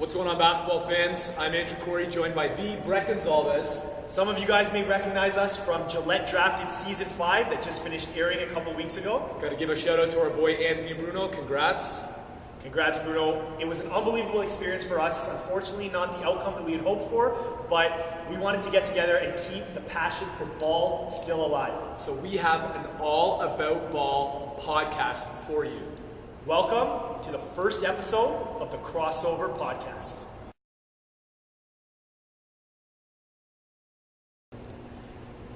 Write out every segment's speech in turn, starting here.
What's going on, basketball fans? I'm Andrew Corey, joined by the Brett Gonzalez. Some of you guys may recognize us from Gillette Drafted Season 5 that just finished airing a couple weeks ago. Got to give a shout out to our boy Anthony Bruno. Congrats. Congrats, Bruno. It was an unbelievable experience for us. Unfortunately, not the outcome that we had hoped for, but we wanted to get together and keep the passion for ball still alive. So we have an All About Ball podcast for you. Welcome to the first episode of the Crossover Podcast.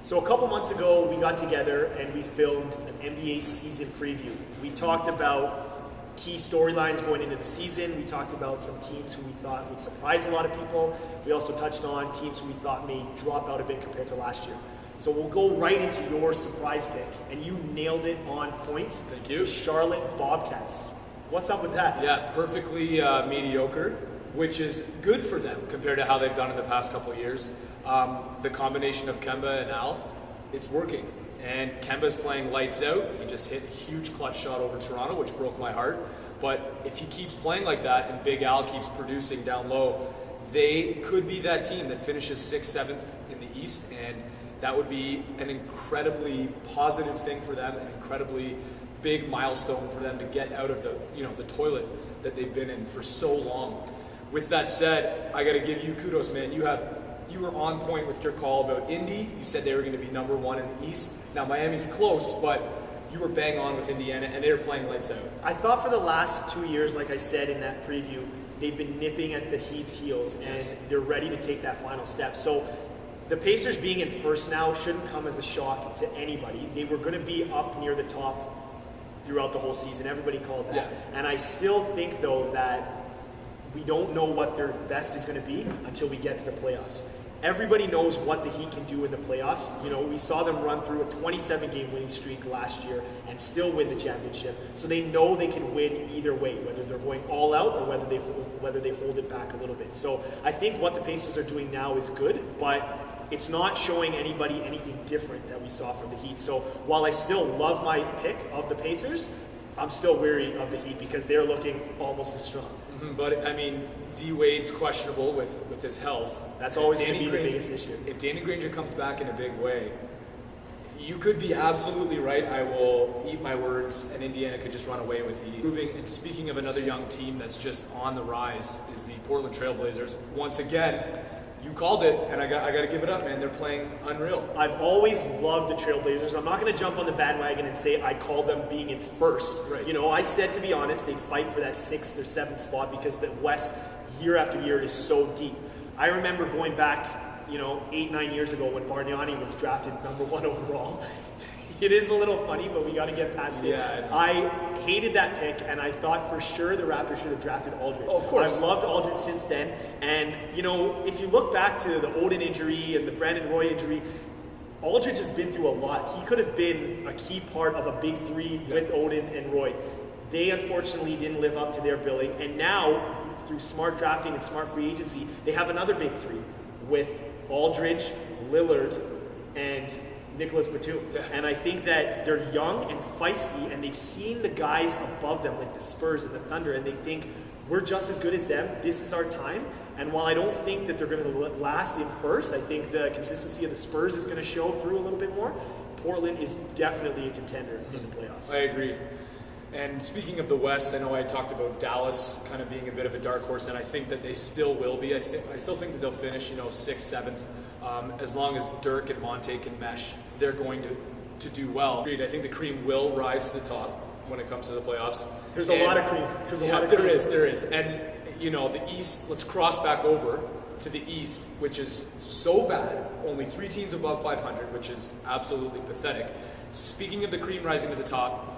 So a couple months ago, we got together and we filmed an NBA season preview. We talked about key storylines going into the season. We talked about some teams who we thought would surprise a lot of people. We also touched on teams who we thought may drop out a bit compared to last year. So we'll go right into your surprise pick, and you nailed it on point. Thank you. The Charlotte Bobcats. What's up with that? Yeah, perfectly mediocre, which is good for them compared to how they've done in the past couple of years. The combination of Kemba and Al, it's working. And Kemba's playing lights out. He just hit a huge clutch shot over Toronto, which broke my heart. But if he keeps playing like that and Big Al keeps producing down low, they could be that team that finishes 6th, 7th in the East. And that would be an incredibly positive thing for them, an incredibly big milestone for them to get out of the toilet that they've been in for so long. With that said, I got to give you kudos, man. You were on point with your call about Indy. You said they were going to be number one in the East. Now Miami's close, but you were bang on with Indiana, and they were playing lights out. I thought for the last 2 years, like I said in that preview, they've been nipping at the Heat's heels, and they're ready to take that final step. So the Pacers being in first now shouldn't come as a shock to anybody. They were going to be up near the top throughout the whole season. Everybody called that. Yeah. And I still think, though, that we don't know what their best is going to be until we get to the playoffs. Everybody knows what the Heat can do in the playoffs. You know, we saw them run through a 27-game winning streak last year and still win the championship. So they know they can win either way, whether they're going all out or whether they hold it back a little bit. So I think what the Pacers are doing now is good, but it's not showing anybody anything different that we saw from the Heat. So while I still love my pick of the Pacers, I'm still wary of the Heat because they're looking almost as strong. But, I mean, D. Wade's questionable with his health. That's always going to be the biggest issue. If Danny Granger comes back in a big way, you could be absolutely right. I will eat my words, and Indiana could just run away with the proving. And speaking of another young team that's just on the rise, is the Portland Trailblazers. Once again, you called it, and I got to give it up, man. They're playing unreal. I've always loved the Trailblazers. I'm not going to jump on the bandwagon and say I called them being in first. Right. You know, I said, to be honest, they fight for that 6th or 7th spot because the West, year after year, is so deep. I remember going back, 8-9 years ago when Bargnani was drafted number 1 overall. It is a little funny, but we got to get past it. Yeah, I hated that pick, and I thought for sure the Raptors should have drafted Aldridge. Oh, of course. I've loved Aldridge since then, and if you look back to the Odin injury and the Brandon Roy injury, Aldridge has been through a lot. He could have been a key part of a big three with Odin and Roy. They unfortunately didn't live up to their billing, and now through smart drafting and smart free agency, they have another big three with Aldridge, Lillard, and Nicholas Batum. Yeah. And I think that they're young and feisty, and they've seen the guys above them, like the Spurs and the Thunder, and they think, we're just as good as them. This is our time. And while I don't think that they're going to last in first, I think the consistency of the Spurs is going to show through a little bit more. Portland is definitely a contender in the playoffs. I agree. And speaking of the West, I know I talked about Dallas kind of being a bit of a dark horse, and I think that they still will be. I still think that they'll finish, 6th, 7th. As long as Dirk and Monte can mesh, they're going to do well. I think the cream will rise to the top when it comes to the playoffs. There's a lot of cream. There is. And, the East, let's cross back over to the East, which is so bad. Only 3 teams above 500, which is absolutely pathetic. Speaking of the cream rising to the top,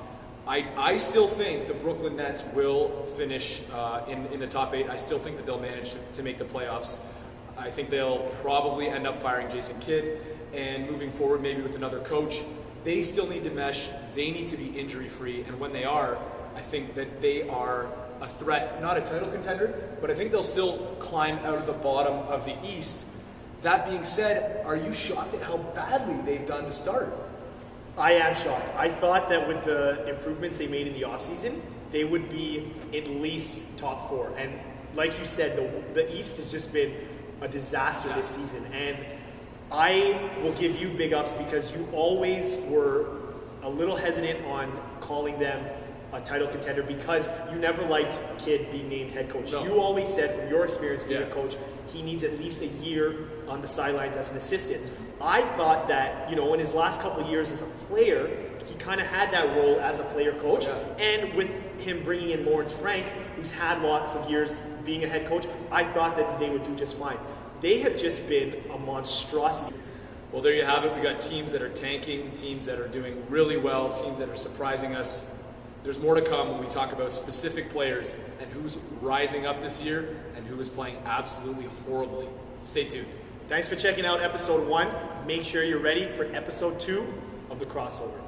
I still think the Brooklyn Nets will finish in the top 8. I still think that they'll manage to make the playoffs. I think they'll probably end up firing Jason Kidd and moving forward maybe with another coach. They still need to mesh. They need to be injury-free. And when they are, I think that they are a threat, not a title contender, but I think they'll still climb out of the bottom of the East. That being said, are you shocked at how badly they've done to start? I am shocked. I thought that with the improvements they made in the offseason, they would be at least top 4. And like you said, the East has just been a disaster this season. And I will give you big ups because you always were a little hesitant on calling them a title contender because you never liked Kidd being named head coach. No. You always said, from your experience being Yeah. a coach, he needs at least a year on the sidelines as an assistant. I thought that, in his last couple of years as a player, he kind of had that role as a player coach. Yeah. And with him bringing in Lawrence Frank, who's had lots of years being a head coach, I thought that they would do just fine. They have just been a monstrosity. Well, there you have it. We got teams that are tanking, teams that are doing really well, teams that are surprising us. There's more to come when we talk about specific players and who's rising up this year and who is playing absolutely horribly. Stay tuned. Thanks for checking out episode 1. Make sure you're ready for episode 2 of The Crossover.